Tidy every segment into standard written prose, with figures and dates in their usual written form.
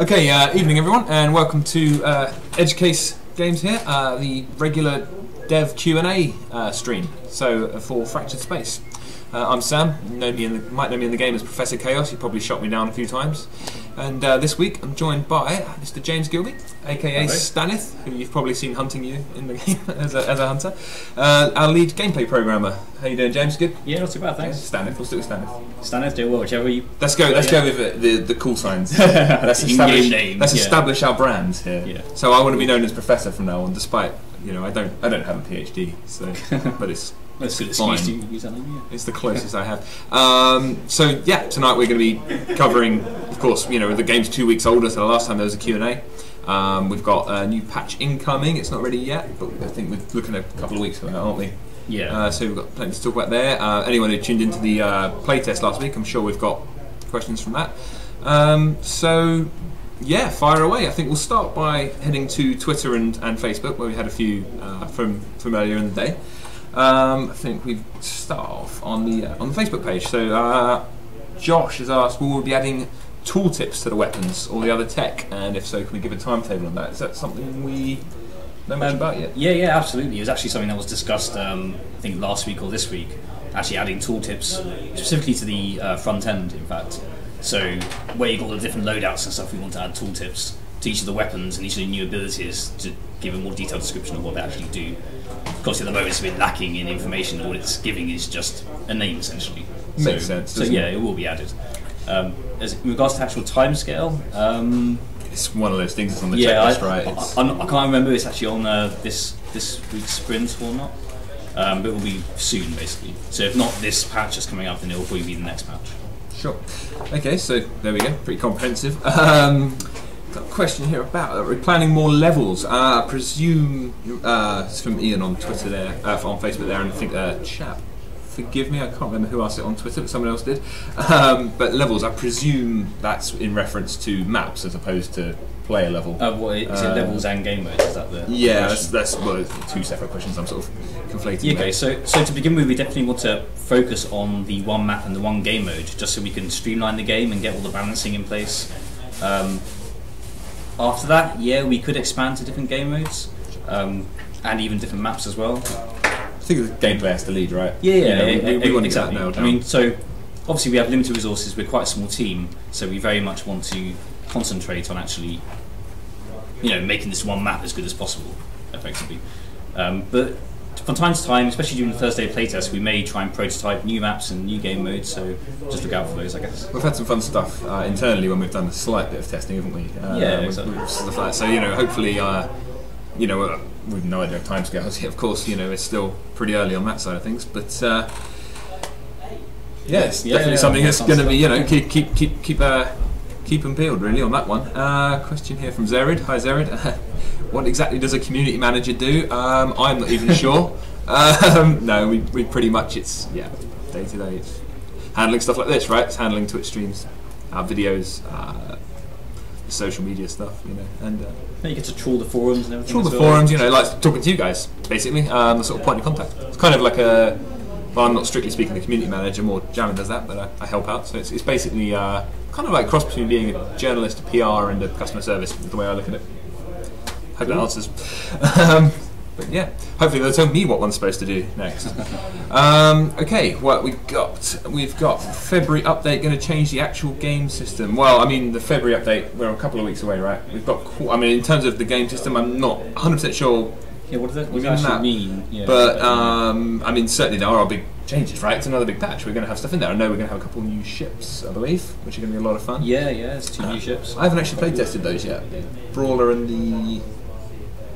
Okay, evening everyone, and welcome to Edge Case Games here, the regular dev Q&A stream. So for Fractured Space, I'm Sam. You might know me in the game as Professor Chaos. You probably shot me down a few times. And this week I'm joined by Mr. James Gilby, aka Stanith, who you've probably seen hunting you in the game as a hunter. Our lead gameplay programmer. How you doing, James? Good? Yeah, not too bad, thanks. Stanith, we'll stick with Stanith. Stanith, do well, whichever you... Let's go with the cool signs. Let's establish our brand here. Yeah. So I want to be known as Professor from now on, despite, you know, I don't have a PhD, so but it's that's a good excuse to use that name, yeah. It's the closest I have. So yeah, tonight we're going to be covering, of course, you know, the game's 2 weeks older, so the last time there was a Q&A. We've got a new patch incoming. It's not ready yet, but I think we're looking at a couple of weeks for that, aren't we? Yeah. So we've got plenty to talk about there. Anyone who tuned into the playtest last week, I'm sure we've got questions from that. So yeah, fire away. I think we'll start by heading to Twitter and Facebook, where we had a few from earlier in the day. I think we start off on the Facebook page. So Josh has asked, will we be adding tooltips to the weapons or the other tech, and if so, can we give a timetable on that? Is that something we know much about yet? Yeah, absolutely. It was actually something that was discussed, I think last week or this week. Actually, adding tooltips specifically to the front end, in fact. So where you've got all the different loadouts and stuff, we want to add tooltips to each of the weapons and each of the new abilities to give a more detailed description of what they actually do. Of course, at the moment it's a bit lacking in information. All it's giving is just a name, essentially. Makes sense. So yeah, it will be added. As in regards to actual timescale, it's one of those things that's on the checklist, right? I can't remember if it's actually on this week's sprint or not, but it will be soon, basically. So if not this patch that's coming up, then it will probably be the next patch. Sure. Okay, so there we go. Pretty comprehensive. Got a question here about we're planning more levels. I presume it's from Ian on Twitter there, on Facebook there, and I think chap. Forgive me, I can't remember who asked it on Twitter, but someone else did. But levels, I presume that's in reference to maps as opposed to player level. What is it? Levels and game modes? Is that the? Yeah, that's well, two separate questions. I'm sort of conflating. Yeah, okay, so to begin with, we definitely want to focus on the one map and the one game mode, just so we can streamline the game and get all the balancing in place. After that, yeah, we could expand to different game modes and even different maps as well. I think the gameplay has to lead, right? Yeah, we want to exactly. Get that nailed down. I mean, so obviously we have limited resources. We're quite a small team, so we very much want to concentrate on actually, you know, making this one map as good as possible, effectively. But from time to time, especially during the Thursday playtest, we may try and prototype new maps and new game modes. So just look out for those, I guess. We've had some fun stuff internally when we've done a slight bit of testing, haven't we? Yeah, exactly. So you know, hopefully, you know, we've no idea of timescales yet. Of course, you know, it's still pretty early on that side of things, but yeah, it's definitely something that's going to be, you know, keep them peeled really on that one. Question here from Zerid. Hi Zerid. What exactly does a community manager do? I'm not even sure. No, we pretty much day to day. It's handling stuff like this, right? It's handling Twitch streams, videos, social media stuff, you know, and you get to trawl the forums and everything. Trawl the forums, you know, like talking to you guys, basically. The sort of point of contact. It's kind of like a. Well, I'm not strictly speaking the community manager. More Jamin does that, but I help out. So it's basically kind of like cross between being a journalist, a PR, and a customer service. The way I look at it. Hope that answers. But yeah, hopefully they'll tell me what one's supposed to do next. Okay, what we've got February update going to change the actual game system. Well, I mean the February update, we're a couple of weeks away, right? We've got. I mean, in terms of the game system, I'm not 100% sure. Yeah, what does that actually mean? Yeah, but I mean, certainly there are big changes, right? It's another big patch. We're going to have stuff in there. I know we're going to have a couple new ships, I believe, which are going to be a lot of fun. Yeah, it's 2 new ships. I haven't actually play tested those yet. Brawler and the.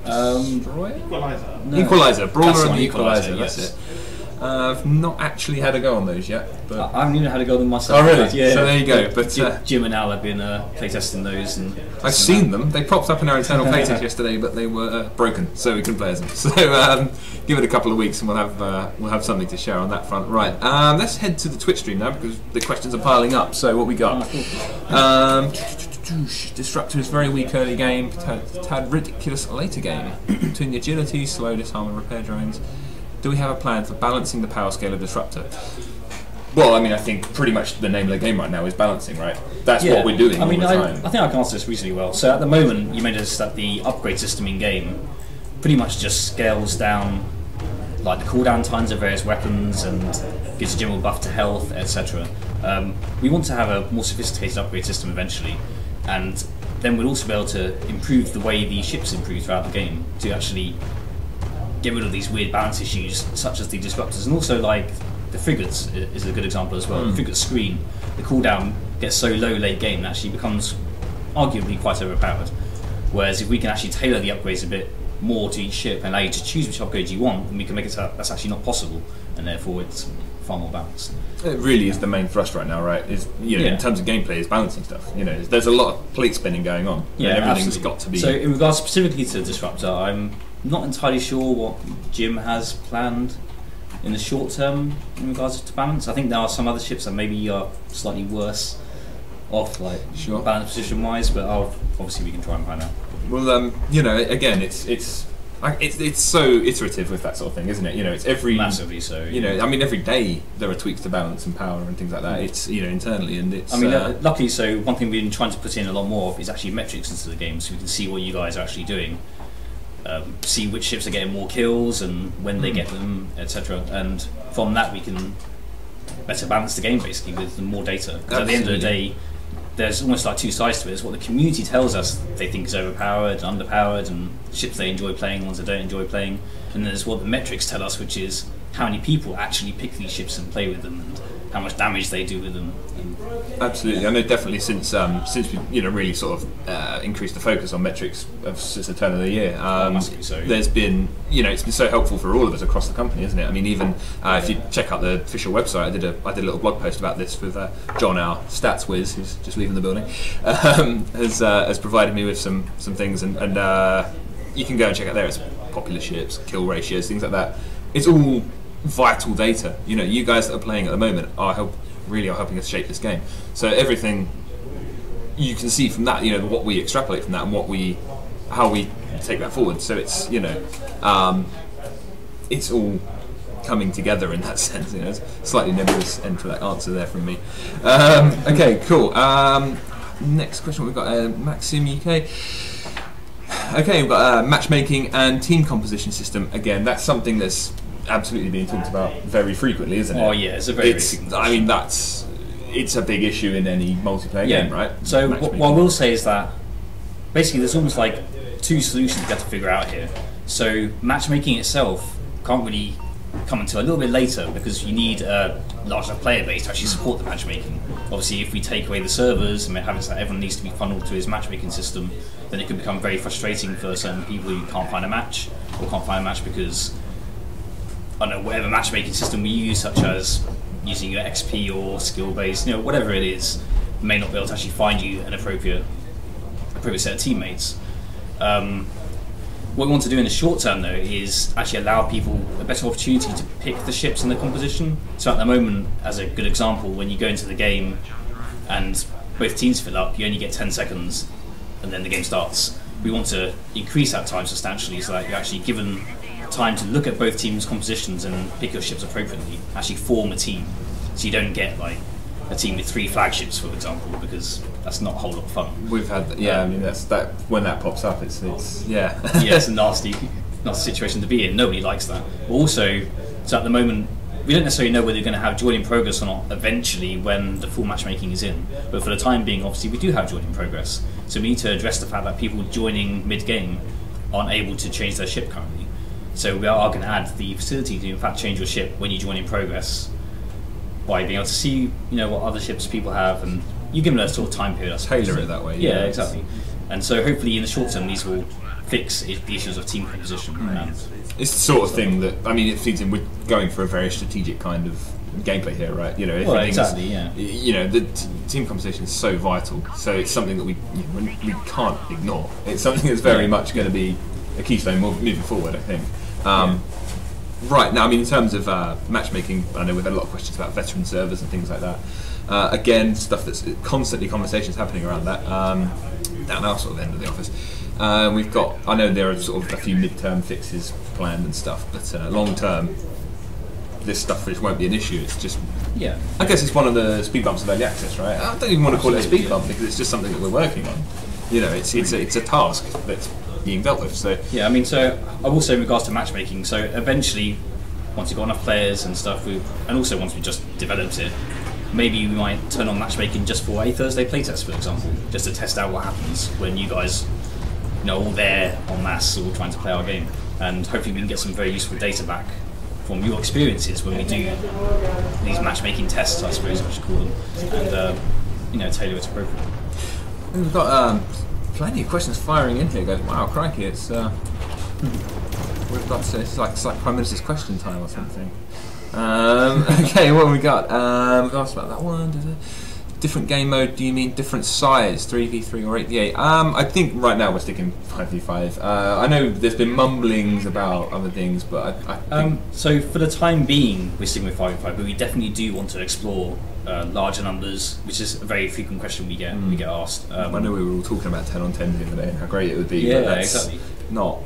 Equalizer. No. Equalizer, Brawler and the Equalizer, Equalizer, yes. that's it. I've not actually had a go on those yet. But I haven't even had a go on them myself. Oh really? Yeah. So there you go. But Jim and Al have been playtesting those, and I've seen them. They popped up in our internal playtest yesterday, but they were broken, so we couldn't play as them. So give it a couple of weeks, and we'll have something to share on that front. Right. Let's head to the Twitch stream now because the questions are piling up. So what we got? Disruptor is very weak early game, tad ridiculous later game. Between the agility, slow disarm and repair drones, do we have a plan for balancing the power scale of Disruptor? Well, I mean, I think pretty much the name of the game right now is balancing, right? That's what we're doing all the time. I think I can answer this reasonably well. So at the moment, you mentioned that the upgrade system in game pretty much just scales down like the cooldown times of various weapons and gives a general buff to health, etc. We want to have a more sophisticated upgrade system eventually, and then we'll also be able to improve the way the ships improve throughout the game to actually get rid of these weird balance issues such as the disruptors, and also like the frigates is a good example as well. The frigate screen, the cooldown gets so low late game that actually becomes arguably quite overpowered. Whereas if we can actually tailor the upgrades a bit more to each ship and allow you to choose which upgrades you want, then we can make it so that's actually not possible, and therefore it's far more balanced. It really is the main thrust right now, right? Is in terms of gameplay, is balancing stuff. There's a lot of plate spinning going on. Yeah, everything's absolutely. got to be. So in regards specifically to Disruptor, I'm not entirely sure what Jim has planned in the short term in regards to balance. I think there are some other ships that maybe are slightly worse off, like balance position wise, but obviously we can try and find out. Well, again, it's so iterative with that sort of thing, isn't it? It's every massively so. I mean, every day there are tweaks to balance and power and things like that. It's internally, and it's. I mean, luckily, so one thing we've been trying to put in a lot more of is actually metrics into the game, so we can see what you guys are actually doing, see which ships are getting more kills and when they get them, etc. And from that we can better balance the game basically with more data. Because at the end of the day, there's almost like two sides to it. It's what the community tells us they think is overpowered, underpowered, and ships they enjoy playing, ones they don't enjoy playing. And there's what the metrics tell us, which is how many people actually pick these ships and play with them, and how much damage they do with them. Absolutely, I know definitely since we really sort of increased the focus on metrics since the turn of the year. There's been it's been so helpful for all of us across the company, isn't it? I mean, even if you check out the official website, I did a little blog post about this with John, our stats whiz, who's just leaving the building, has provided me with some things, and you can go and check out there. It's popular ships, kill ratios, things like that. It's all vital data. You guys that are playing at the moment are helping us shape this game. So everything you can see from that, what we extrapolate from that, and how we take that forward. So it's it's all coming together in that sense. It's a slightly nebulous end to that answer there from me. Okay, cool. Next question we've got Maxim UK. Okay, we've got matchmaking and team composition system. Again, that's something that's absolutely being talked about very frequently, isn't it? Oh yeah, it's a very big. I mean, it's a big issue in any multiplayer game, right? So what I will say is that basically there's almost like two solutions you have to figure out here. So matchmaking itself can't really come until a little bit later because you need a large enough player base to actually support the matchmaking. Obviously, if we take away the servers and having that everyone needs to be funneled to his matchmaking system, then it can become very frustrating for certain people who can't find a match, or can't find a match because I don't know, whatever matchmaking system we use, such as using your XP or skill based, whatever it is, may not be able to actually find you an appropriate set of teammates. What we want to do in the short term though is actually allow people a better opportunity to pick the ships and the composition. So at the moment, as a good example, when you go into the game and both teams fill up, you only get 10 seconds and then the game starts. We want to increase that time substantially so that you're actually given time to look at both teams' compositions and pick your ships appropriately, actually form a team. So you don't get like a team with 3 flagships, for example, because that's not a whole lot of fun. We've had I mean that's when that pops up, it's it's a nasty situation to be in. Nobody likes that. But also, so at the moment we don't necessarily know whether you're going to have join in progress or not eventually when the full matchmaking is in. But for the time being, obviously we do have join in progress. So we need to address the fact that people joining mid-game aren't able to change their ship currently. So we are going to add the facility to in fact change your ship when you join in progress by being able to see what other ships people have, and you give them a sort of time period. Tailor it that way. Yeah, exactly. And so hopefully in the short term these will fix the issues of team composition. It's the sort of thing that, I mean, it feeds in. We're going for a very strategic kind of gameplay here, right? Exactly. Yeah. The team composition is so vital. So it's something that we can't ignore. It's something that's very much going to be a keystone moving forward, I think. Right now, I mean, in terms of matchmaking, I know we've had a lot of questions about veteran servers and things like that. Again, stuff that's constantly conversations happening around that. Down our sort of end of the office. We've got, I know there are sort of a few mid-term fixes planned and stuff, but long-term, this stuff just won't be an issue. It's just Yeah. I guess it's one of the speed bumps of early access, right? I don't even want to call it a speed Absolutely, bump because it's just something that we're working on. You know, it's a task that's being dealt with. So yeah, I mean, so I will say in regards to matchmaking. So eventually, once you've got enough players and stuff, and also once we just developed it, maybe we might turn on matchmaking just for a Thursday playtest, for example, just to test out what happens when you guys, all there en masse, all trying to play our game, and hopefully we can get some very useful data back from your experiences when we do these matchmaking tests, I suppose I should call them, and tailor it appropriately. we've got plenty of questions firing in here. Goes, wow, crikey! It's we've got it's like Prime Minister's question time or something. Okay, what have we got? We've asked about that one. Different game mode, do you mean different size, 3v3 or 8v8? I think right now we're sticking 5v5. I know there's been mumblings about other things, but I think... So for the time being, we're sticking with 5v5, but we definitely do want to explore larger numbers, which is a very frequent question we get asked. I know we were all talking about 10 on 10 the other day and how great it would be, yeah, but that's exactly. not...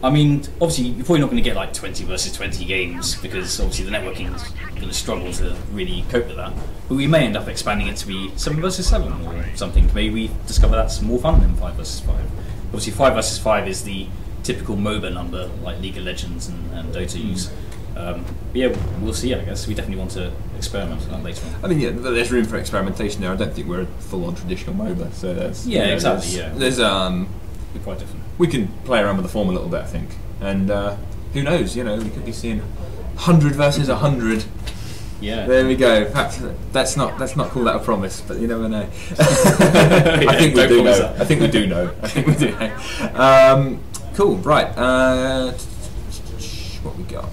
I mean, obviously, you're probably not going to get like 20 versus 20 games because obviously the networking is going to struggle to really cope with that. But we may end up expanding it to be 7 versus 7 or something. Maybe we discover that's more fun than 5 versus 5. Obviously, 5 versus 5 is the typical MOBA number like League of Legends and Dota use. But yeah, we'll see. I guess we definitely want to experiment with that later on. I mean, yeah, there's room for experimentation there. I don't think we're a full-on traditional MOBA, so that's exactly. There's Be quite different. we can play around with the form a little bit, I think, and who knows? We could be seeing 100 versus 100. Yeah. There we go. Perhaps let's not call that a promise, but you never know. I think we do know. I think we do know. I think we do know. Cool. Right. What we got?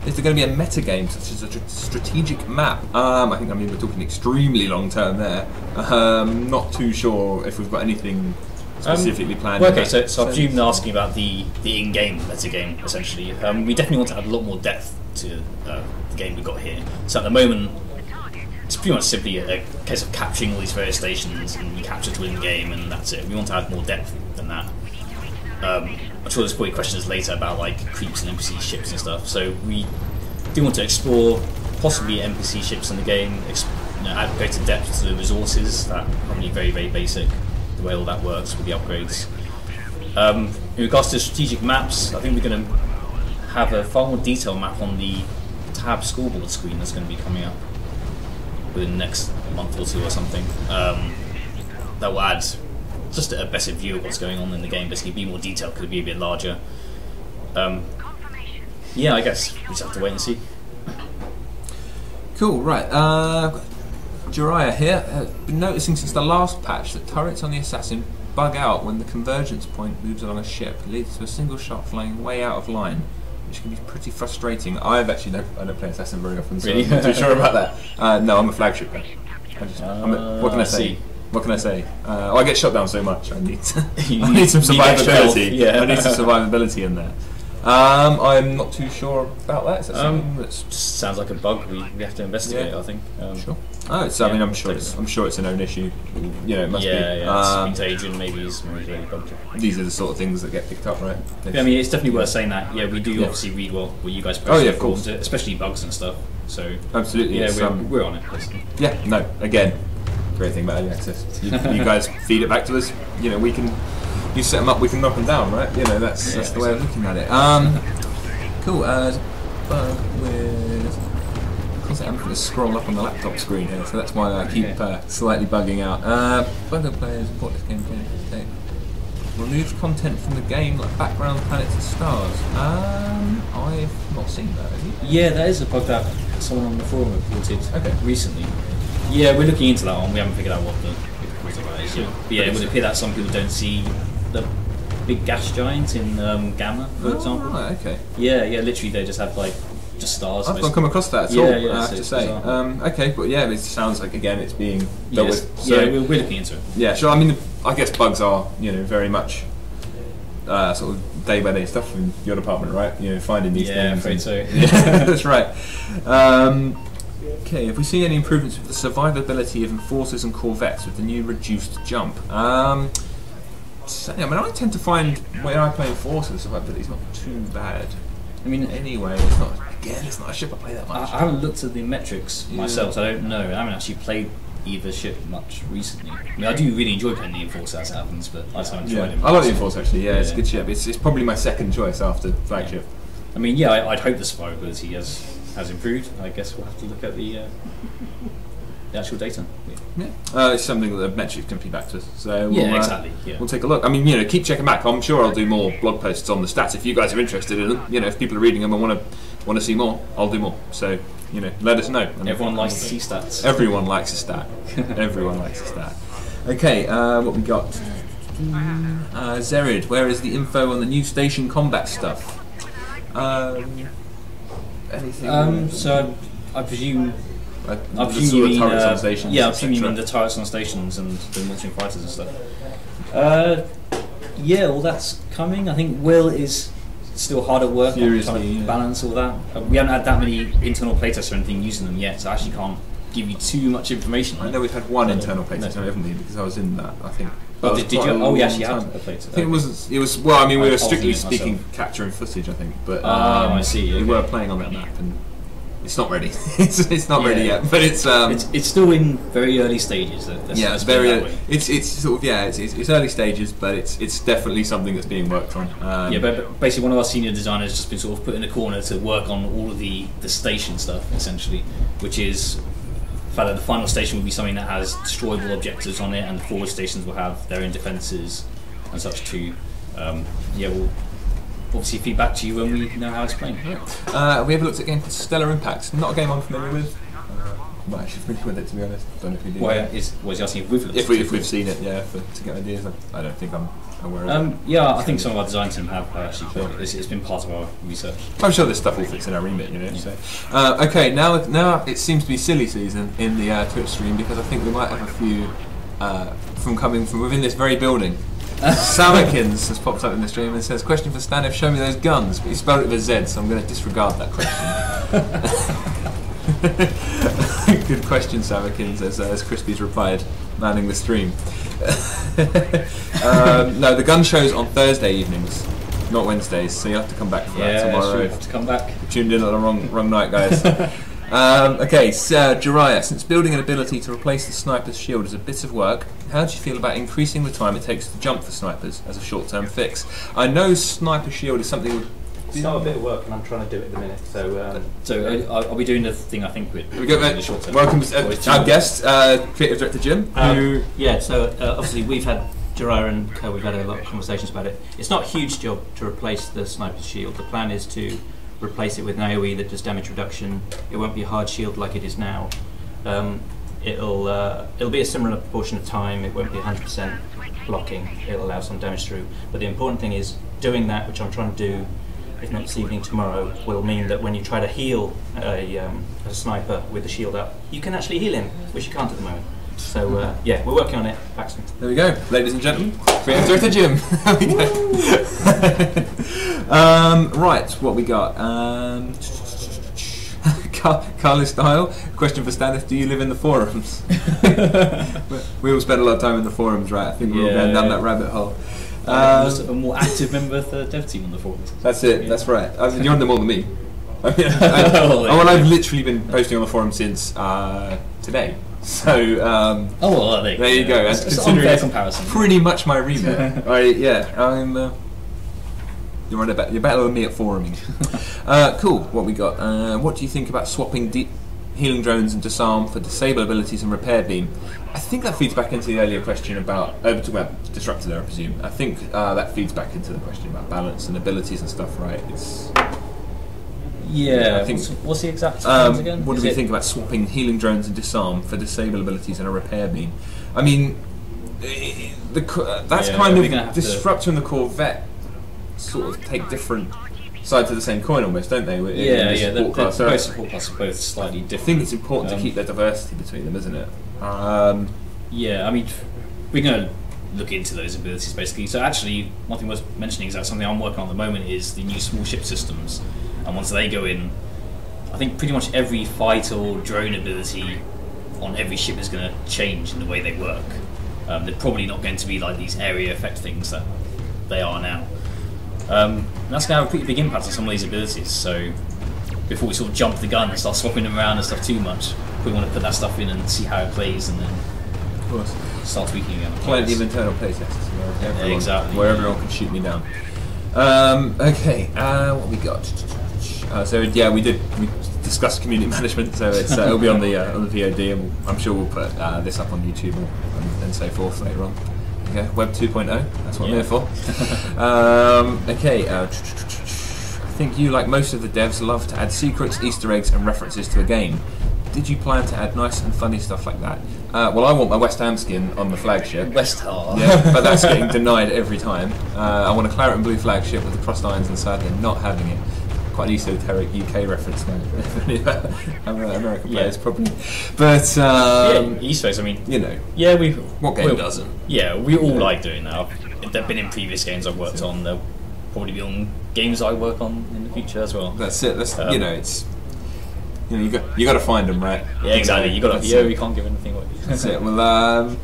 Is there going to be a meta game such as a strategic map? I think we're talking extremely long term there. Not too sure if we've got anything specifically planned. Well, okay, so I presume they're asking about the in-game meta game essentially. We definitely want to add a lot more depth to the game we've got here. So at the moment, it's pretty much simply a case of capturing all these various stations and you capture to win the game, and that's it. We want to add more depth than that. I'm sure there's probably questions later about like creeps and NPC ships and stuff. So we do want to explore possibly NPC ships in the game, add greater depth to the resources that are probably very, very basic, the way all that works with the upgrades. In regards to strategic maps, I think we're going to have a far more detailed map on the tab scoreboard screen that's going to be coming up within the next month or two or something. That will add just a better view of what's going on in the game, basically be more detailed, could be a bit larger. Yeah, I guess we just have to wait and see. Cool, right. Jiraiya here. Been noticing since the last patch that turrets on the assassin bug out when the convergence point moves along a ship, leads to a single shot flying way out of line, which can be pretty frustrating. I don't play assassin very often, so really? I'm not too sure about that. No, I'm a flagship guy. What can I say? What can I say? I get shot down so much. I need some survivability. Yeah. I need some survivability in there. I'm not too sure about that. Is that something that's just sounds like a bug we have to investigate. Yeah. I think. Sure. I mean, I'm sure it's a known issue. It must be. Yeah. Adrian maybe is really bugged. These are the sort of things that get picked up, right? I mean, it's definitely worth saying that. Yeah, we do obviously read what you guys post. Oh yeah, of course. Especially bugs and stuff. So absolutely. Yeah, we're on it. Basically. Yeah. No. Again, great thing about early access. You guys feed it back to us. We can. You set them up, we can knock them down, right? That's the way of looking at it. Cool. I'm going to scroll up on the laptop screen here, so that's why I keep slightly bugging out. Bugger players report this game today. Removes content from the game like background planets and stars. I've not seen that. Have you? Yeah, that is a bug that someone on the forum reported recently. Yeah, we're looking into that one. We haven't figured out what the cause of that is yet. But yeah, it would appear that some people don't see the big gas giant in Gamma, for example. Right, okay. Yeah, literally they just have just stars. I've not come across that at all, yeah, I have to say. Okay, but yeah, it sounds like, again, it's being dealt with. So, yeah, we're looking into it. Yeah, sure. I mean, I guess bugs are, very much sort of day-by-day stuff in your department, right? Finding these things. Yeah, I'm afraid so. Yeah, that's right. Okay, have we seen any improvements with the survivability of enforcers and corvettes with the new reduced jump? I tend to find when I play enforcers, the survivability is not too bad. I mean, anyway, it's not again, it's not a ship I play that I much. haven't looked at the metrics myself, so I don't know. I haven't actually played either ship much recently. I mean, I do really enjoy playing the Enforcer as it happens, but I just haven't tried it. I like the Enforcer actually. Yeah, it's a good ship. It's probably my second choice after Flagship. I mean, yeah, I'd hope the survivability has improved. I guess we'll have to look at the actual data. It's something that the metrics can feed back to us. So we'll, exactly. Yeah. We'll take a look. I mean, keep checking back. I'm sure I'll do more blog posts on the stats if you guys are interested in them. If people are reading them and want to see more, I'll do more. So let us know. And everyone likes to see stats. Everyone likes a stat. Everyone likes a stat. Okay, what we got? Zerid, where is the info on the new station combat stuff? Anything? So I presume. I presume you mean turrets on stations. Yeah, I presume you mean the turrets on stations and the launching fighters and stuff. Well, that's coming. I think Will is still hard at work on trying to balance all that. We haven't had that many internal playtests or anything using them yet, so I actually can't give you too much information. I know we've had one internal playtest, haven't we? Because I was in that, I think. But did you? Oh, we actually had a playtest. I think it was. Well, I mean, we were strictly speaking capturing footage, I think. But I see. We were playing on that map, and it's not ready. it's not ready yet, but it's still in very early stages. It's very. It's sort of it's early stages, but it's definitely something that's being worked on. But basically, one of our senior designers has just been sort of put in a corner to work on all of the station stuff, essentially, which is. The fact that the final station will be something that has destroyable objectives on it, and the forward stations will have their own defences and such too. We'll obviously feed back to you when we know how it's playing. We have looked at a game called Stellar Impact. Not a game I'm familiar with. I'm not actually familiar with it, to be honest. Don't know if we do. Was he asking if we've looked at it? If we've seen it, to get ideas. I don't think I'm aware of it. I think some of our design team have actually played it. It's been part of our research. I'm sure this stuff all fits in our remit, So. Okay, now it seems to be silly season in the Twitch stream, because I think we might have a few coming from within this very building. Samikins has popped up in the stream and says, "Question for Stanith, show me those guns." But he spelled it with a Z, so I'm going to disregard that question. Good question, Samikins, as Crispy's replied, manning the stream. No, the gun show's on Thursday evenings, not Wednesdays, so you'll have to come back for that tomorrow. Sure, have to come back. You tuned in at the wrong night, guys. Okay, so Jiraiya, since building an ability to replace the sniper's shield is a bit of work, how do you feel about increasing the time it takes to jump for snipers as a short-term fix? I know sniper shield is something... It's not a bit of work, and I'm trying to do it at the minute. So I'll be doing the thing I think with we go, the short term. Welcome our guest, creative director Jim. Obviously we've had Jiraiya and Co. We've had a lot of conversations about it. It's not a huge job to replace the sniper's shield. The plan is to replace it with an AOE that does damage reduction. It won't be a hard shield like it is now. It'll be a similar proportion of time. It won't be 100% blocking. It'll allow some damage through. But the important thing is doing that, which I'm trying to do. If not this evening, tomorrow, will mean that when you try to heal a sniper with the shield up, you can actually heal him, which you can't at the moment. So we're working on it. Paxton. There we go, ladies and gentlemen. Creative director Jim. There we go. Right, what we got? Carlos Style. Question for Stanith: do you live in the forums? We all spend a lot of time in the forums, right? I think we're all going down that rabbit hole. A more active member of the dev team on the forums. That's it. Yeah. That's right. You're on them more than me. I've literally been posting on the forum since today. So there you go. It's considering unfair comparison. Pretty much my remit. I'm. You're better than me at foruming. Cool. What we got? What do you think about swapping healing drones and disarm for disable abilities and repair beam? I think that feeds back into the earlier question about disruptor there, I presume. I think that feeds back into the question about balance and abilities and stuff, right? I think. What's the exact terms again? What do we think about swapping healing drones and disarm for disable abilities and a repair beam? I mean, that's kind of disruptor and the Corvette sort of take different sides of the same coin almost, don't they? Both support classes are both slightly different. I think it's important to keep the diversity between them, isn't it? I mean, we're going to look into those abilities basically. So actually, one thing worth mentioning is that something I'm working on at the moment is the new small ship systems, and once they go in, I think pretty much every fighter or drone ability on every ship is going to change in the way they work. They're probably not going to be like these area effect things that they are now. And that's going to have a pretty big impact on some of these abilities. So before we sort of jump the gun and start swapping them around and stuff too much. We want to put that stuff in and see how it plays, and then of course start tweaking again. plenty of internal playtests where everyone can shoot me down. Okay, what we got? So yeah, we discussed community management, so it'll be on the VOD, and I'm sure we'll put this up on YouTube and so forth later on. Okay, Web 2.0, that's what I'm here for. Okay, I think you, like most of the devs, love to add secrets, Easter eggs and references to a game. Did you plan to add nice and funny stuff like that? Well, I want my West Ham skin on the flagship. West Ham. Yeah, but that's getting denied every time. I want a claret and blue flagship with the crossed irons, and sadly not having it. Quite an esoteric UK reference now. American players probably. But Easter eggs. I mean, you know, yeah, what game doesn't? Yeah, we all like doing that. They've been in previous games I've worked on. They'll probably be on games I work on in the future as well. That's it. That's you know, it's. You know, you got to find them, right? Yeah, exactly. You got to. Yeah, we can't give anything away. That's it. Well,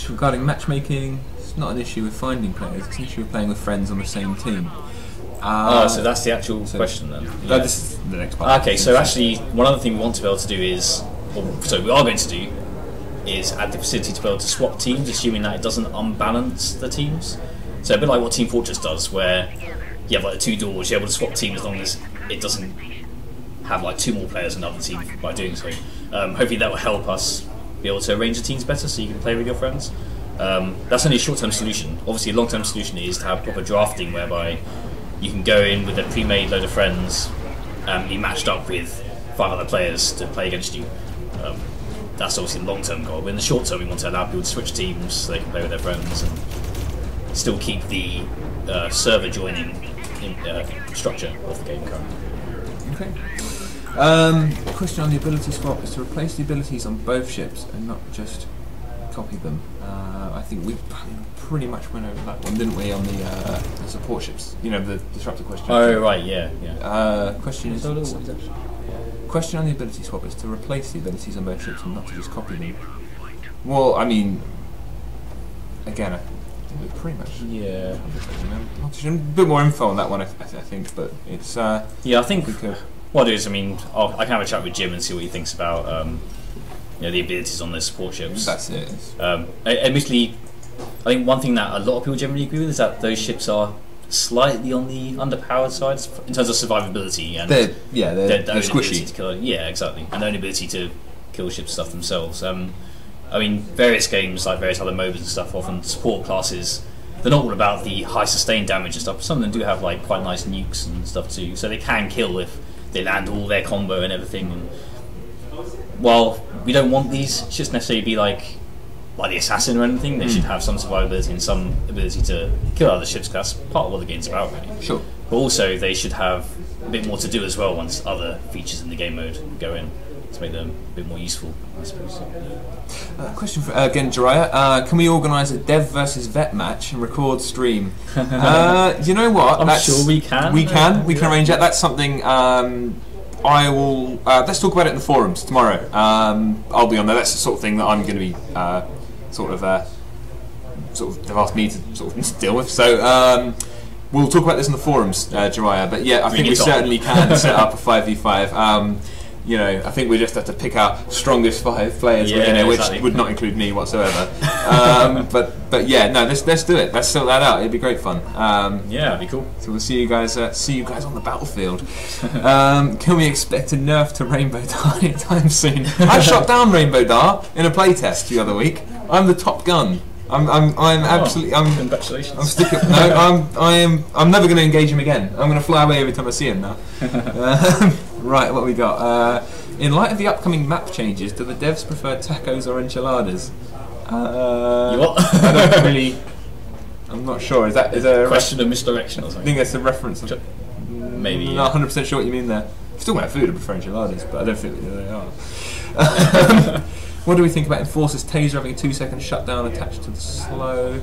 regarding matchmaking, it's not an issue with finding players. It's an issue with playing with friends on the same team. So that's the actual question then. Yeah. This is the next part. Okay, so actually, one other thing we want to be able to do is, so we are going to do, is add the facility to be able to swap teams, assuming that it doesn't unbalance the teams. So a bit like what Team Fortress does, where you have like the two doors, you're able to swap teams as long as it doesn't have like two more players in another team by doing so. Hopefully that will help us be able to arrange the teams better so you can play with your friends. That's only a short-term solution. Obviously a long-term solution is to have proper drafting whereby you can go in with a pre-made load of friends and be matched up with 5 other players to play against you. That's obviously the long-term goal. But in the short term we want to allow people to switch teams so they can play with their friends and still keep the server joining structure of the game currently. Okay. Question on the ability swap is to replace the abilities on both ships and not just copy them. I think we pretty much went over that one, didn't we, on the support ships? You know, the disruptor question. Oh right, yeah. Question on the ability swap is to replace the abilities on both ships and not to just copy them. Well, I mean, again, I think we pretty much. Yeah. A bit more info on that one, I think, but it's. Yeah, I think. What I'll do is, I mean, I can have a chat with Jim and see what he thinks about the abilities on those support ships. That's it. Admittedly, I think one thing that a lot of people generally agree with is that those ships are slightly on the underpowered side in terms of survivability and they're squishy. To kill, yeah, exactly, and their own ability to kill ship stuff themselves. I mean, various games like various other MOBAs and stuff often support classes. They're not all about the high sustained damage and stuff. But some of them do have like quite nice nukes and stuff too, so they can kill if they land all their combo and everything. And while we don't want these ships necessarily be like the assassin or anything, they should have some survivability and some ability to kill other ships, because that's part of what the game's about, really. Sure. But also they should have a bit more to do as well once other features in the game mode go in to make them a bit more useful, I suppose. Question for, again, Jiraiya. Can we organise a dev versus vet match and record stream? You know what? I'm sure we can. We can arrange that. That's something I will. Let's talk about it in the forums tomorrow. I'll be on there. That's the sort of thing that I'm going to be they've asked me to sort of deal with. So we'll talk about this in the forums, Jiraiya. But yeah, I think we certainly can set up a 5v5. You know, I think we just have to pick our strongest 5 players, which would not include me whatsoever. But yeah, no, let's do it. Let's sort that out. It'd be great fun. Yeah, it'd be cool. So we'll see you guys on the battlefield. Can we expect a nerf to Rainbow Dart anytime soon? I shot down Rainbow Dart in a playtest the other week. I'm the top gun. I'm absolutely. Congratulations. I'm sticking. No, I'm never going to engage him again. I'm going to fly away every time I see him now. Right, what we got? In light of the upcoming map changes, do the devs prefer tacos or enchiladas? You what? I don't really. I'm not sure. Is there a question of misdirection or something? I think that's a reference. Maybe. I'm not 100% sure what you mean there. Still about food, I prefer enchiladas, but I don't think they are. What do we think about Enforcer's taser having a 2-second shutdown attached to the slow?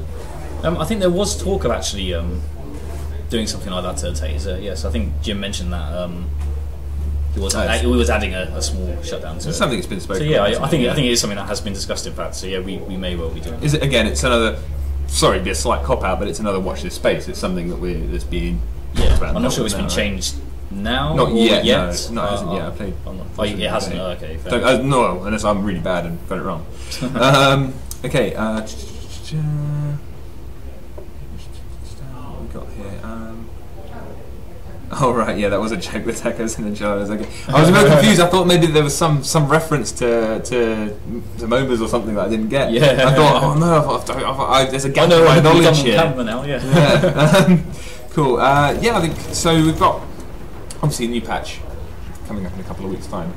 I think there was talk of actually doing something like that to a taser. Yes, I think Jim mentioned that. He was adding a small shutdown to it. Something that's been spoken. So yeah, I think it is something that has been discussed in fact. So yeah, we may well be doing it. Is it again? It's another. Sorry, to be a slight cop out, but it's another watch this space. It's something that's being. Yeah, I'm not sure it's been changed now? Not yet. Yet? No, it hasn't yet. I played. Oh, it hasn't. Oh, okay. Fair. No, unless I'm really bad and got it wrong. Okay. What we got here? Oh right, yeah, that was a joke with Tekos and Enchiladas. Okay, I was a bit confused. I thought maybe there was some reference to MOBAs or something that I didn't get. Yeah. I thought, oh no, there's a gap in my knowledge here. Now, yeah. Yeah. Cool. Yeah, I think so. We've got obviously a new patch coming up in a couple of weeks' time.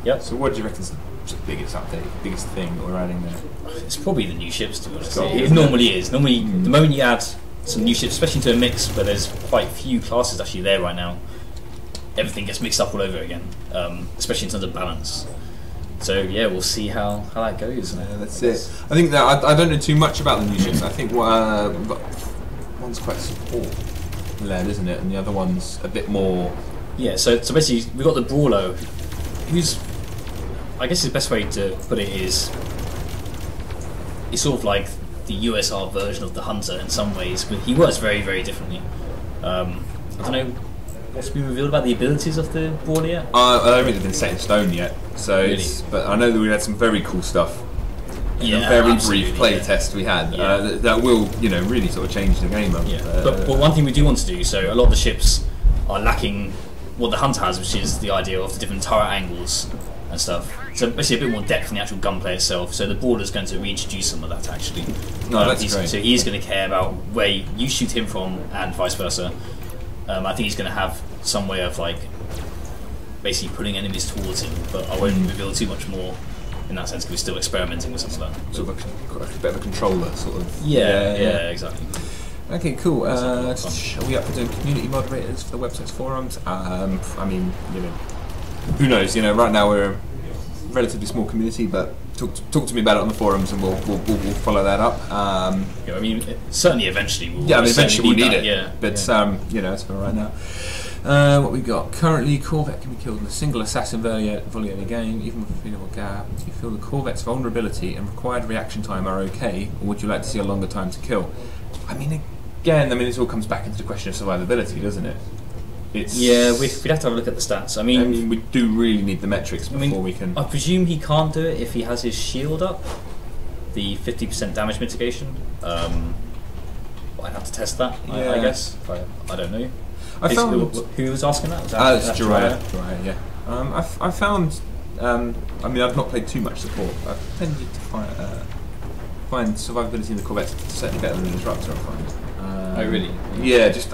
Yep. So what do you reckon is the biggest update, biggest thing that we're adding there? It's probably the new ships, to be honest. Got It normally is. Normally, the moment you add some new ships, especially to a mix where there's quite few classes actually there right now, everything gets mixed up all over again, especially in terms of balance. So yeah, we'll see how that goes. Yeah, that's it. I think that I don't know too much about the new ships. I think one's quite support led, isn't it? And the other one's a bit more. Yeah. So basically, we've got the Brawler, who's, I guess the best way to put it is, it's sort of like the USR version of the Hunter in some ways, but he works very, very differently. I don't know what's been revealed about the abilities of the Brawler yet. I don't think they've been set in stone yet. So, Really? but I know that we had some very cool stuff. Yeah, a very absolutely, brief play yeah. test we had Yeah. that will, really sort of change the game up. Yeah. But one thing we do want to do, so a lot of the ships are lacking what the Hunter has, which is the idea of the different turret angles and stuff. So basically a bit more depth in the actual gunplay itself. So the Brawler's going to reintroduce some of that actually. No, that's great. So he's going to care about where you shoot him from and vice versa. I think he's going to have some way of like basically pulling enemies towards him, but I won't reveal too much more in that sense because we're still experimenting with some of that. Sort of a bit of a controller, sort of. Yeah, exactly. Okay, cool. Are Exactly. we up for doing community moderators for the website's forums? I mean, who knows? Right now we're a relatively small community, but talk to me about it on the forums, and we'll follow that up. I mean, certainly eventually we'll. Eventually we'll need it. Yeah, but it's for right now. What we got currently: Corvette can be killed in a single assassin volley game, even with a feasible gap. Do you feel the Corvette's vulnerability and required reaction time are okay, or would you like to see a longer time to kill? I mean, again, this all comes back into the question of survivability, doesn't it? We'd have to have a look at the stats. I mean, we do really need the metrics before we can. I presume he can't do it if he has his shield up, the 50% damage mitigation. I'd have to test that. I guess. I don't know. Who was asking that? It's Jiraiya. Yeah. I found. I've not played too much support. I've tended to find survivability in the Corvette certainly better than the Disruptor. I find. Oh really? Yeah, just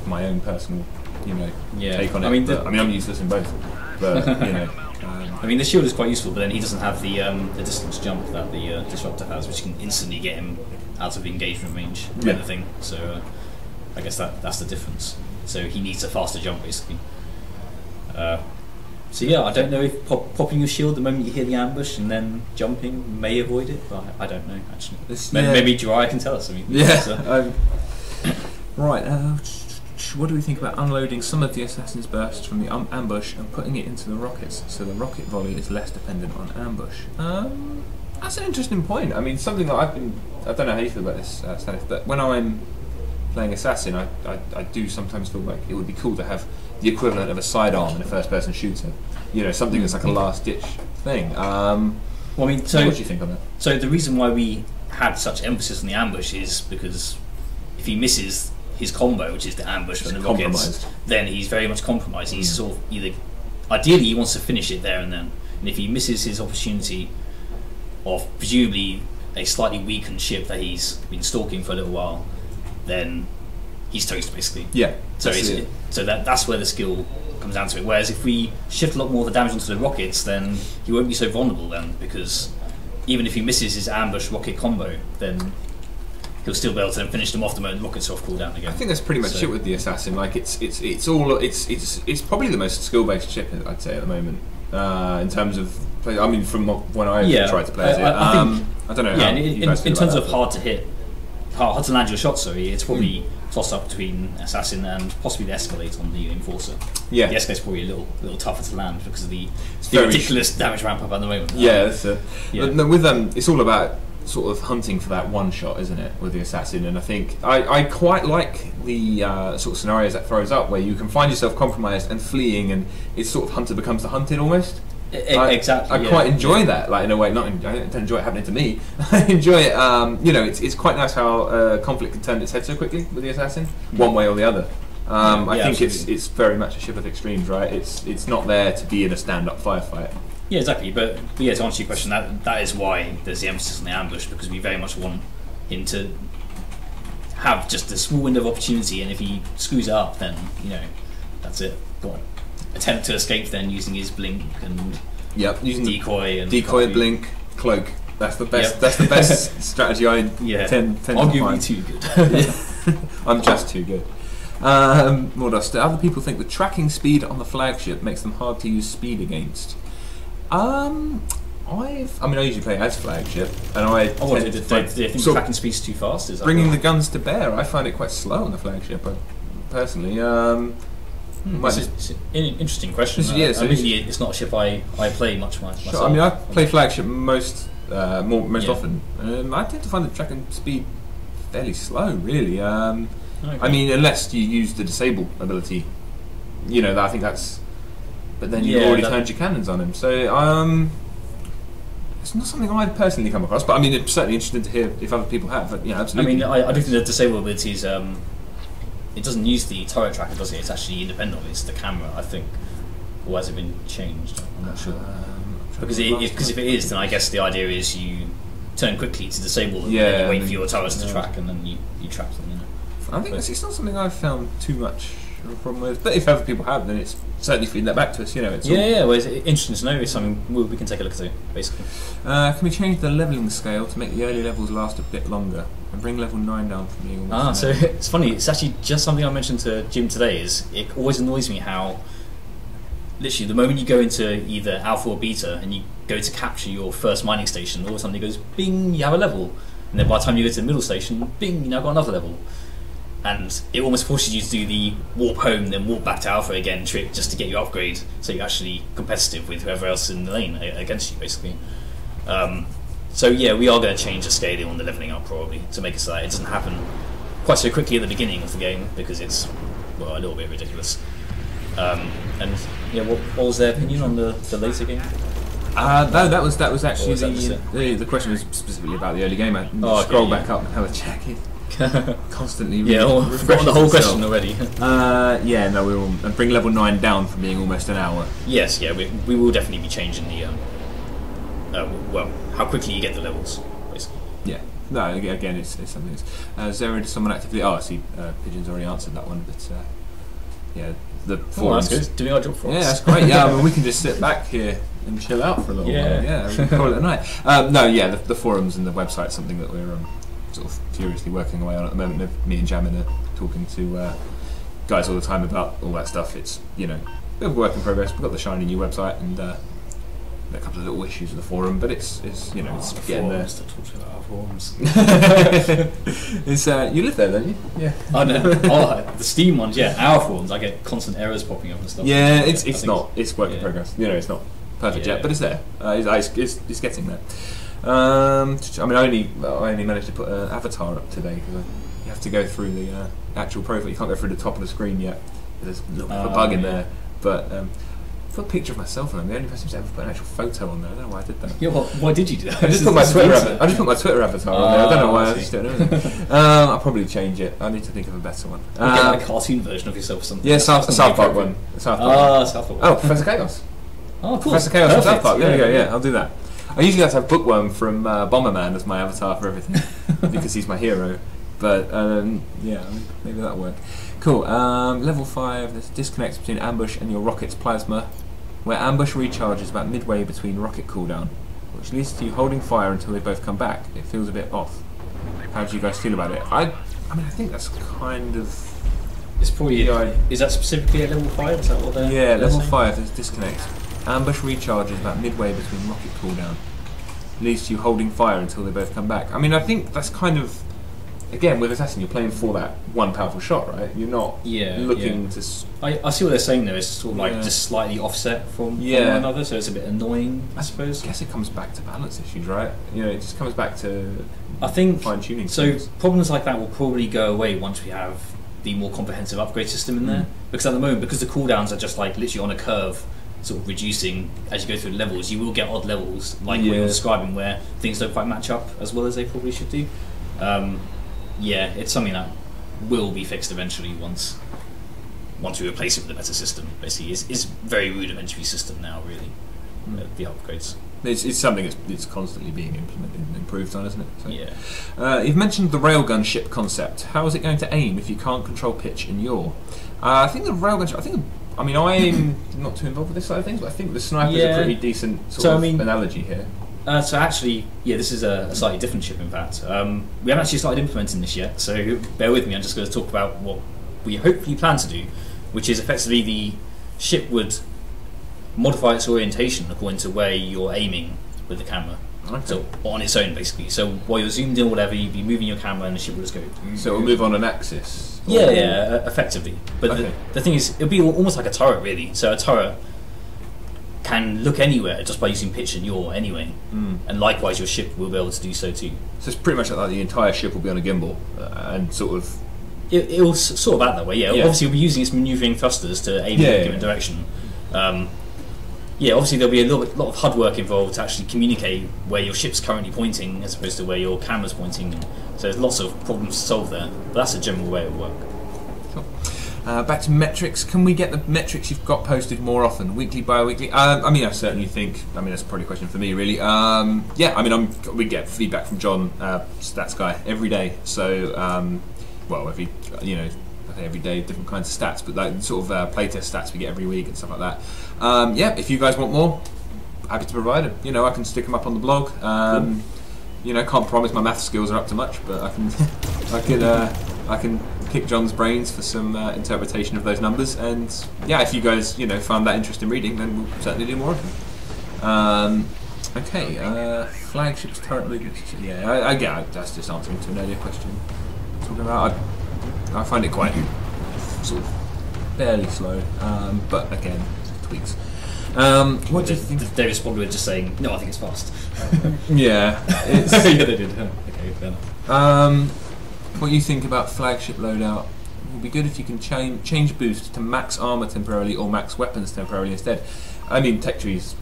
my own personal, take on it. I'm useless in both, but the shield is quite useful, but then he doesn't have the distance jump that the Disruptor has, which can instantly get him out of engagement range of anything. So I guess that's the difference. So he needs a faster jump, basically. I don't know if popping your shield the moment you hear the ambush and then jumping may avoid it, but I don't know actually. Maybe Jiraiya can tell us. Right. What do we think about unloading some of the assassin's burst from the ambush and putting it into the rockets, so the rocket volley is less dependent on ambush? That's an interesting point. Something that I don't know how you feel about this, Stanith, but when I'm playing assassin, I do sometimes feel like it would be cool to have the equivalent of a sidearm in a first-person shooter. Something that's like a last-ditch thing. What do you think on that? So the reason why we had such emphasis on the ambush is because if he misses his combo, which is the ambush from the rockets, then he's very much compromised. He's sort of ideally he wants to finish it there and then, and if he misses his opportunity of presumably a slightly weakened ship that he's been stalking for a little while, then he's toast basically. Yeah. So that's where the skill comes down to it. Whereas if we shift a lot more of the damage onto the rockets, then he won't be so vulnerable then, because even if he misses his ambush rocket combo, then he'll still be able to then finish them off the moment rockets are off cooldown again. I think that's pretty much it with the assassin. Like it's probably the most skill based ship I'd say at the moment in terms of play. From when I tried to play it. I don't know. Yeah, in terms of hard to land your shots. It's probably toss up between assassin and possibly the escalate on the enforcer. Yeah, the escalate's probably a little tougher to land because of the ridiculous damage ramp up at the moment. Yeah, that's but no, with it's all about sort of hunting for that one shot, isn't it, with the assassin? And I think I quite like the sort of scenarios that throws up where you can find yourself compromised and fleeing, and it's sort of hunter becomes the hunted almost. Exactly. I quite enjoy that, like in a way. I don't enjoy it happening to me. I enjoy it. It's quite nice how conflict can turn its head so quickly with the assassin, one way or the other. I think it's very much a ship of extremes, right? It's not there to be in a stand-up firefight. Yeah, exactly. But yeah, to answer your question, that is why there's the emphasis on the ambush, because we very much want him to have just a small window of opportunity, and if he screws it up, then that's it. Go on. Attempt to escape then using his blink and using decoy and decoy, blink, cloak. That's the best. Yep. That's the best strategy. I tend to arguably too good. I'm just too good. What else? Do other people think the tracking speed on the flagship makes them hard to use speed against? I usually play as flagship, and do you think tracking speed's too fast? Is that bringing the guns to bear? I find it quite slow on the flagship. Personally, it's an interesting question. It's not a ship I play much myself. Sure. I mean, I play flagship most often. I tend to find the tracking speed fairly slow, really. Okay. I mean, unless you use the disable ability, I think that's. But then you've already turned your cannons on him, so it's not something I've personally come across. But I mean, it's certainly interesting to hear if other people have. But absolutely. I mean, I do think the disable ability is. It doesn't use the turret tracker, does it? It's actually independent of it. It's the camera, I think. Or has it been changed? I'm not sure. Because if it is, then I guess the idea is you turn quickly to disable them, and then you wait for your turrets to track, and then you trap them. I think it's not something I've found too much of a problem with. But if other people have, then it's certainly feeding that back to us. It's well, it's interesting to know. It's something we can take a look at, basically. Can we change the levelling scale to make the early levels last a bit longer and bring level 9 down from being almost so it's funny. It's actually just something I mentioned to Jim today. Is it always annoys me how literally the moment you go into either alpha or beta and you go to capture your first mining station, all of a sudden it goes bing, you have a level, and then by the time you go to the middle station, bing, you now got another level. And it almost forces you to do the warp home, then warp back to alpha again trick just to get your upgrade, so you're actually competitive with whoever else in the lane against you, basically. So yeah, we are going to change the scaling on the leveling up probably to make it so that it doesn't happen quite so quickly at the beginning of the game, because it's a little bit ridiculous. What was their opinion on the later game? That was actually the question was specifically about the early game. I scroll back up and have a check. Constantly forgotten the whole question already. We will bring level 9 down from being almost an hour. Yes, we will definitely be changing the how quickly you get the levels, basically. Yeah, no, again it's something. Zero, does someone actively? I see. Pigeon's already answered that one, but the forums. That's good. Doing our job for us. Yeah, that's great. Yeah, I mean, we can just sit back here and chill out for a little while. Yeah, we can call it a night. The forums and the website is something that we're sort of furiously working away on at the moment. Me and Jamin are talking to guys all the time about all that stuff. It's a bit of a work in progress. We've got the shiny new website and a couple of little issues with the forum, but it's getting there. Talk about our forums. You live there, don't you? Yeah. I know. The Steam ones, our forums. I get constant errors popping up and stuff. Yeah, it's work in progress. It's not perfect yet, but it's there. It's getting there. I only managed to put an avatar up today because you have to go through the actual profile. You can't go through the top of the screen yet. There's a little bit of a bug in there, but I put a picture of myself on. I'm the only person who's ever put an actual photo on there. I don't know why I did that. Yeah, why did you do that? I just put my Twitter avatar on there. I don't know why. I just don't know. I'll probably change it. I need to think of a better one. Get a cartoon version of yourself or something. Yeah, South Park one. South Park. Oh, Professor Chaos. Oh, cool. Professor Chaos from South Park. There we go. Yeah, I'll do that. I usually have to have Bookworm from Bomberman as my avatar for everything because he's my hero. But maybe that'll work. Cool. Level 5. There's a disconnect between ambush and your rocket's plasma, where ambush recharges about midway between rocket cooldown, which leads to you holding fire until they both come back. It feels a bit off. How do you guys feel about it? I think that's kind of. It's probably. Is that specifically at level 5? Is that what they're level saying? 5. There's disconnect. Ambush recharges about midway between rocket cooldown. Leads to you holding fire until they both come back. I mean, I think that's kind of again, with Assassin, you're playing for that one powerful shot, right? You're not looking to. I see what they're saying though. It's sort of like just slightly offset from one another, so it's a bit annoying, I suppose. I guess it comes back to balance issues, right? It just comes back to fine tuning. So problems like that will probably go away once we have the more comprehensive upgrade system in there. Because at the moment, because the cooldowns are just like literally on a curve, sort of reducing as you go through the levels, you will get odd levels like what you're describing where things don't quite match up as well as they probably should do. It's something that will be fixed eventually once we replace it with a better system. Basically, it's a very rudimentary system now, really. The upgrades. It's something that's constantly being implemented and improved on, isn't it? So. You've mentioned the railgun ship concept. How is it going to aim if you can't control pitch in yaw? I think the railgun ship. I'm not too involved with this side of things, but I think the sniper is a pretty decent sort of analogy here. So actually, this is a slightly different ship, in fact. We haven't actually started implementing this yet, so bear with me. I'm just going to talk about what we hopefully plan to do, which is effectively the ship would modify its orientation according to where you're aiming with the camera. Okay. So on its own, basically. So while you're zoomed in or whatever, you'd be moving your camera and the ship will just go. So it'll move on an axis? Effectively. But the thing is, it'll be almost like a turret, really. So a turret can look anywhere just by using pitch and yaw anyway. And likewise, your ship will be able to do so too. So it's pretty much like the entire ship will be on a gimbal and sort of... It'll sort of act that way, Obviously, we'll be using its manoeuvring thrusters to aim in a given direction. Obviously there'll be a lot of HUD work involved to actually communicate where your ship's currently pointing as opposed to where your camera's pointing. So there's lots of problems to solve there, but that's a general way it will work. Sure. Back to metrics. Can we get the metrics you've got posted more often, weekly, bi-weekly? I certainly think. That's probably a question for me, really. We get feedback from John, stats guy, every day. So, every day, different kinds of stats, but like sort of playtest stats we get every week and stuff like that. If you guys want more, happy to provide them. I can stick them up on the blog. Can't promise my math skills are up to much, but I can pick John's brains for some interpretation of those numbers. And if you guys find that interest in reading, then we'll certainly do more of them. Flagships turret movements. That's just answering to an earlier question. Talking about, I find it quite sort of fairly slow, but again, tweaks. What do you think? David Spondwood just saying, no, I think it's fast. It's they did. Okay, fair enough. What you think about flagship loadout? It would be good if you can change boost to max armor temporarily or max weapons temporarily instead. Tech trees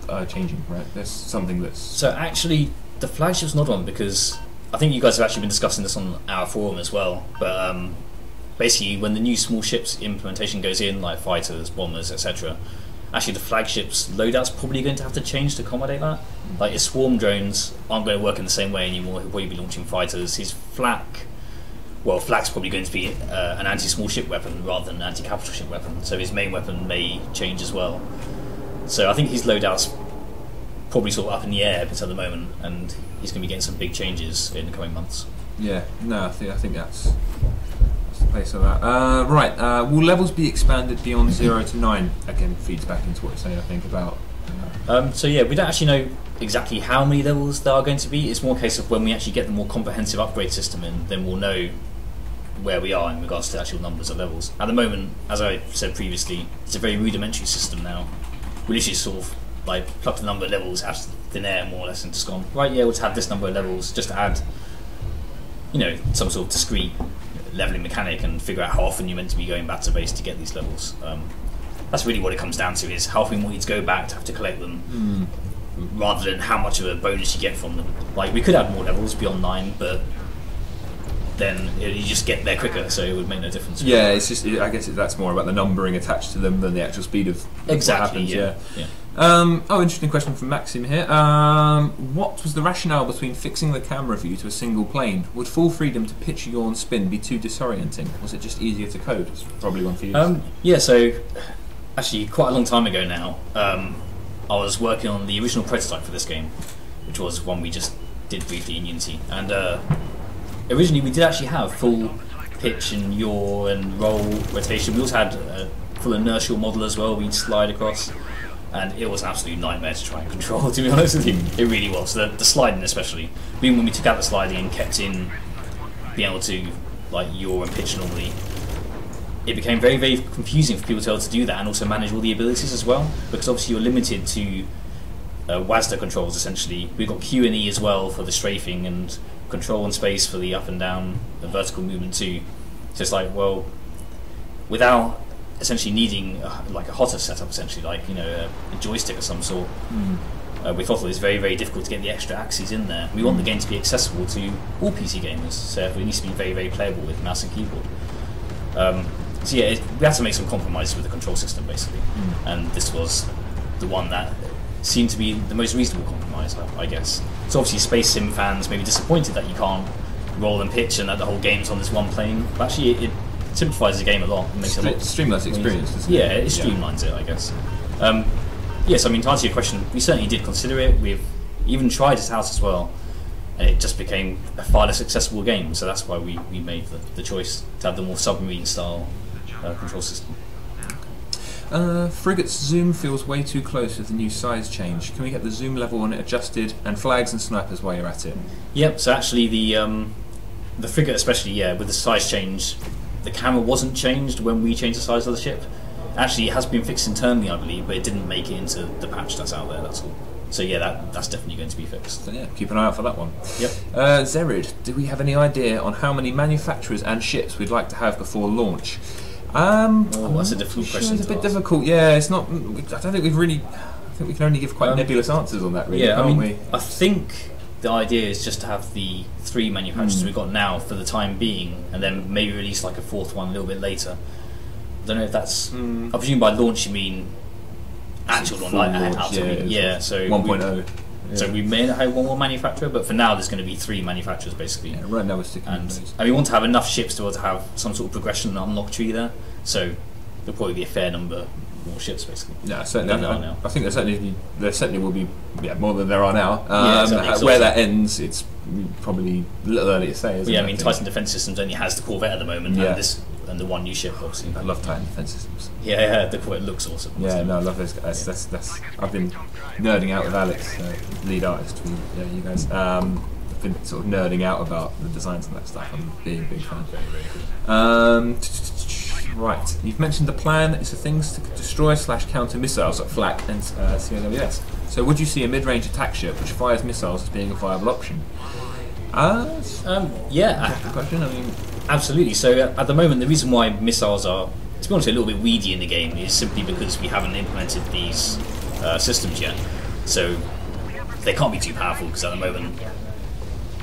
are changing, right? There's something that's... So actually, the flagship's not on because I think you guys have actually been discussing this on our forum as well. But basically, when the new small ships implementation goes in, like fighters, bombers, etc., actually the flagship's loadout's probably going to have to change to accommodate that. Like his swarm drones aren't going to work in the same way anymore. He'll probably be launching fighters. His flak's probably going to be an anti-small ship weapon rather than an anti-capital ship weapon. So his main weapon may change as well. So I think his loadout's probably sort of up in the air a bit at the moment, and he's going to be getting some big changes in the coming months. I think that's the place of that. Will levels be expanded beyond 0 to 9? Again, feeds back into what you're saying, I think, about... we don't actually know exactly how many levels there are going to be. It's more a case of when we actually get the more comprehensive upgrade system in, then we'll know where we are in regards to actual numbers of levels. At the moment, as I said previously, it's a very rudimentary system now. We literally sort of like pluck the number of levels out of thin air more or less and just gone, we'll just have this number of levels, just to add some sort of discrete leveling mechanic and figure out how often you're meant to be going back to base to get these levels. That's really what it comes down to, is how often you want you to go back to have to collect them, rather than how much of a bonus you get from them. Like, we could add more levels beyond 9, but then you just get there quicker, so it would make no difference. It's just, I guess that's more about the numbering attached to them than the actual speed of what happens. Interesting question from Maxim here. What was the rationale between fixing the camera view to a single plane? Would full freedom to pitch, yaw and spin be too disorienting? Was it just easier to code? It's probably one for you. So actually quite a long time ago now, I was working on the original prototype for this game, which was one we just did briefly in Unity, and originally we did actually have full pitch and yaw and roll rotation. We also had a full inertial model as well we'd slide across, and it was an absolute nightmare to try and control, to be honest with you. It really was, the sliding especially. Even when we took out the sliding and kept in being able to like yaw and pitch normally, it became very, very confusing for people to be able to do that and also manage all the abilities as well, because obviously you're limited to WASD controls essentially. We've got Q and E as well for the strafing, and control and space for the up and down, the vertical movement too. So it's like, well, without essentially needing like a hotter setup, essentially like, you know, a joystick of some sort. We thought it was very, very difficult to get the extra axes in there. We want the game to be accessible to all PC gamers, so it needs to be very, very playable with mouse and keyboard. So yeah, we had to make some compromises with the control system basically, and this was the one that seemed to be the most reasonable compromise, I guess. So obviously Space Sim fans may be disappointed that you can't roll and pitch and that the whole game's on this one plane, but actually it simplifies the game a lot and makes it a lot streamlines the experience, doesn't it? Yeah, it streamlines it, I guess. Yes, I mean, to answer your question, we certainly did consider it. We've even tried it out as well, and it just became a far less accessible game, so that's why we made the choice to have the more submarine style control system. Frigate's zoom feels way too close with the new size change. Can we get the zoom level on it adjusted, and flags and snipers while you're at it? Yep, so actually the Frigate especially, yeah, with the size change, the camera wasn't changed when we changed the size of the ship. Actually, it has been fixed internally, I believe, but it didn't make it into the patch that's out there, that's all. So yeah, that's definitely going to be fixed. So yeah, keep an eye out for that one. Yep. Zerid, do we have any idea on how many manufacturers and ships we'd like to have before launch? That's a difficult question. It's a bit difficult. Yeah, it's not. I don't think we've really. I think we can only give quite nebulous answers on that, really. Yeah, can't I mean, we? I think the idea is just to have the 3 manufacturers we've got now for the time being, and then maybe release like a 4th one a little bit later. I don't know if that's. I presume by launch you mean actual launch, yeah. So 1.0. So we may have one more manufacturer, but for now there's going to be 3 manufacturers basically. Yeah, right now we're sticking with those. And we want to have enough ships to be able to have some sort of progression and unlock tree there. So there'll probably be a fair number more ships basically. Yeah, certainly. I think there certainly will be more than there are now. Exactly. Where that ends, it's probably a little early to say. Isn't it? I mean, Titan Defence Systems only has the Corvette at the moment, and the one new ship, obviously. I love Titan Defence Systems. Yeah, the Corvette looks awesome. Yeah, no, I love those guys. That's I've been nerding out with Alex, lead artist. You guys. I've been sort of nerding out about the designs and that stuff. I'm a big fan. Very, very cool. Right, you've mentioned the plan is for things to destroy / counter missiles at Flak and CNWS. So would you see a mid-range attack ship which fires missiles as being a viable option? Yeah, Good question. I mean, absolutely. So at the moment, the reason why missiles are, to be honest, a little bit weedy in the game is simply because we haven't implemented these systems yet. So they can't be too powerful because at the moment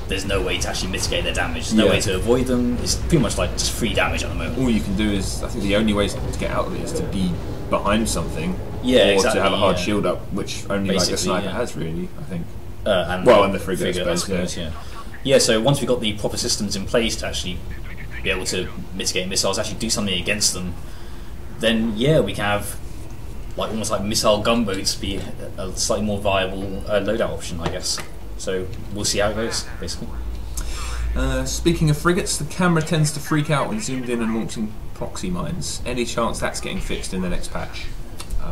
there's no way to actually mitigate their damage. There's no way to avoid them. It's pretty much like just free damage at the moment. All you can do is, I think the only way to get out of it is to be behind something, or exactly, to have a hard shield up, which only like a sniper has really, I think. And the frigate, I suppose, yeah, so once we've got the proper systems in place to actually be able to mitigate missiles, actually do something against them, then we can have like almost like missile gunboats be a slightly more viable loadout option, I guess. So we'll see how it goes, basically. Speaking of frigates, the camera tends to freak out when zoomed in and launching proxy mines. Any chance that's getting fixed in the next patch?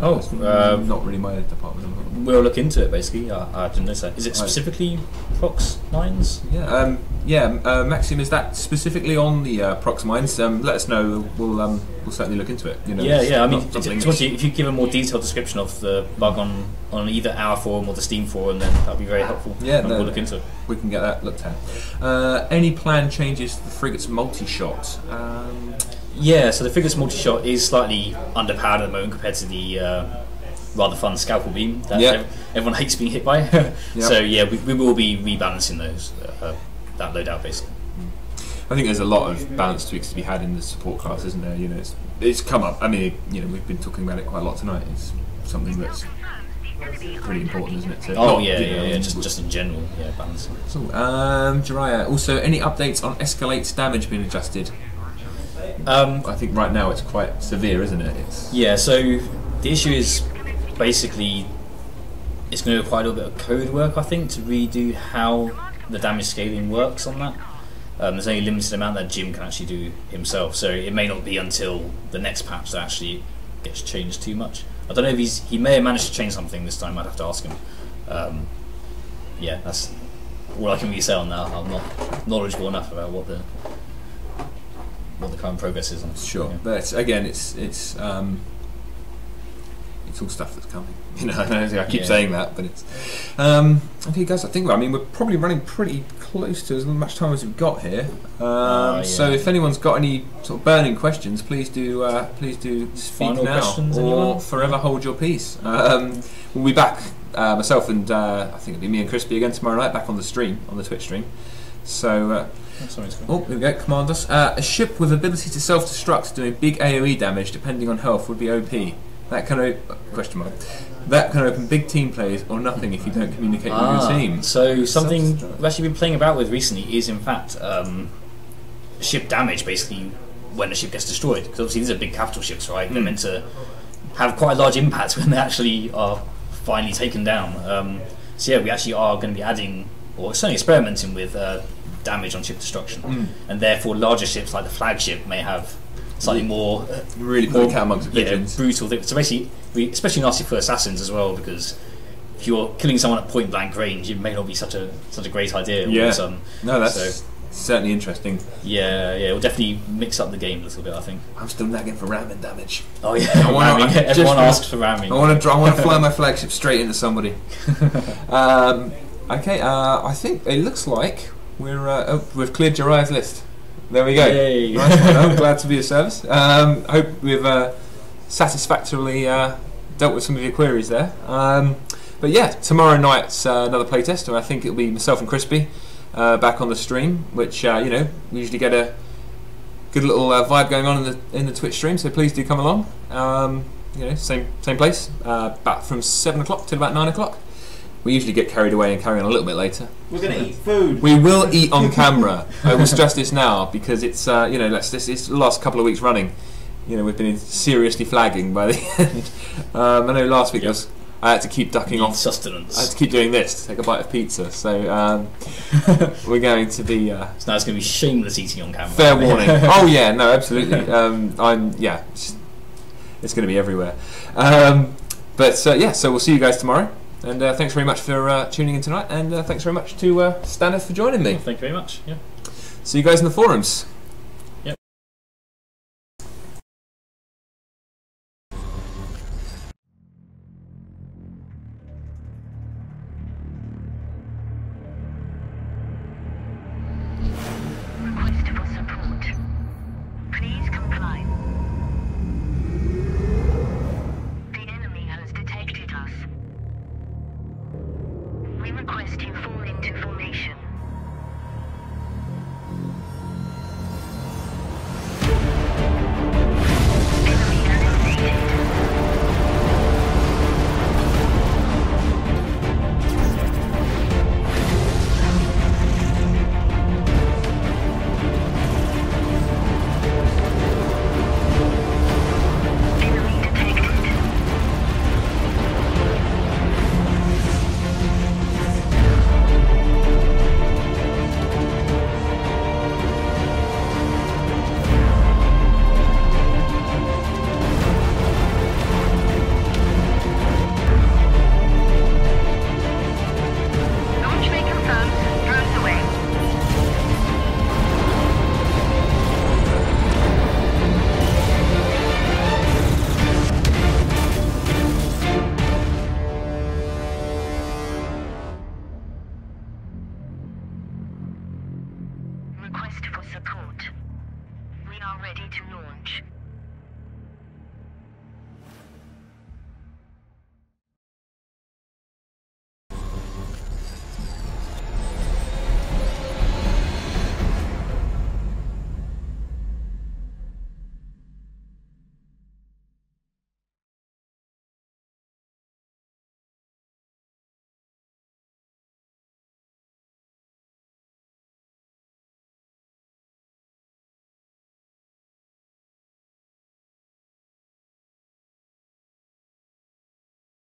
Not really my department. We'll look into it, basically. I didn't know that. Is it specifically prox mines? Maxim, is that specifically on the prox mines? Let us know. We'll certainly look into it. I mean, if you give a more detailed description of the bug on either our forum or the Steam forum, then that'd be very helpful. We'll look into it. We can get that looked at. Any planned changes to the frigate's multi-shot? So the frigate's multi-shot is slightly underpowered at the moment compared to the rather fun scalpel beam that everyone hates being hit by. So we will be rebalancing those that loadout basically. I think there's a lot of balance tweaks to be had in the support class, isn't there? It's come up. I mean, we've been talking about it quite a lot tonight. It's something that's pretty important, isn't it? Just in general, balancing. So, Jiraiya, also any updates on Escalate's damage being adjusted? I think right now it's quite severe, isn't it? So the issue is basically it's going to require a little bit of code work, I think, to redo how the damage scaling works on that. There's only a limited amount that Jim can actually do himself, so it may not be until the next patch that actually gets changed too much. I don't know if he may have managed to change something this time. I'd have to ask him. That's all I can really say on that. I'm not knowledgeable enough about what what the current progress is on. Sure, Yeah. but again, it's all stuff that's coming. You know, I keep saying that, but it's okay, guys. I think we're probably running pretty close to as much time as we've got here. So if anyone's got any sort of burning questions, please do speak Final now, questions, or anyone? forever hold your peace. We'll be back, myself and I think it'll be me and Crispy again tomorrow night, back on the stream, on the Twitch stream. So. Oh, here we go, Commandos. A ship with ability to self-destruct doing big AoE damage depending on health would be OP. That can That can open big team plays or nothing if you don't communicate with your team. So something we've actually been playing about with recently is in fact ship damage, basically when a ship gets destroyed. Because obviously these are big capital ships, right? They're meant to have quite a large impact when they actually are finally taken down. So yeah, we actually are going to be adding, or certainly experimenting with damage on ship destruction, and therefore larger ships like the Flagship may have slightly more really put the cat amongst the pigeons. Brutal things. So basically, especially nasty for assassins as well, because if you're killing someone at point blank range, it may not be such a great idea. No, that's certainly interesting. Yeah, it'll definitely mix up the game a little bit, I think. I'm still nagging for ramming damage. Oh yeah, everyone asks for ramming. I want to fly my Flagship straight into somebody. Okay, I think it looks like we've cleared Jiraiya's list. There we go. Yay. Nice one. I'm glad to be of service. Hope we've satisfactorily dealt with some of your queries there. But yeah, tomorrow night's another playtest, and I think it'll be myself and Crispy back on the stream, which we usually get a good little vibe going on in the Twitch stream. So please do come along. Same place, back from 7 o'clock till about 9 o'clock. We usually get carried away and carry on a little bit later. We're going to eat food. We will eat on camera. I will stress this now because it's it's the last couple of weeks running. We've been seriously flagging by the end. I know last week I had to keep ducking off sustenance. I had to keep doing this to take a bite of pizza. So we're going to be. So now it's going to be shameless eating on camera. Fair warning. Oh yeah, no, absolutely. It's going to be everywhere. So we'll see you guys tomorrow. And thanks very much for tuning in tonight, and thanks very much to Stanith for joining me. Thank you very much. Yeah. See you guys in the forums.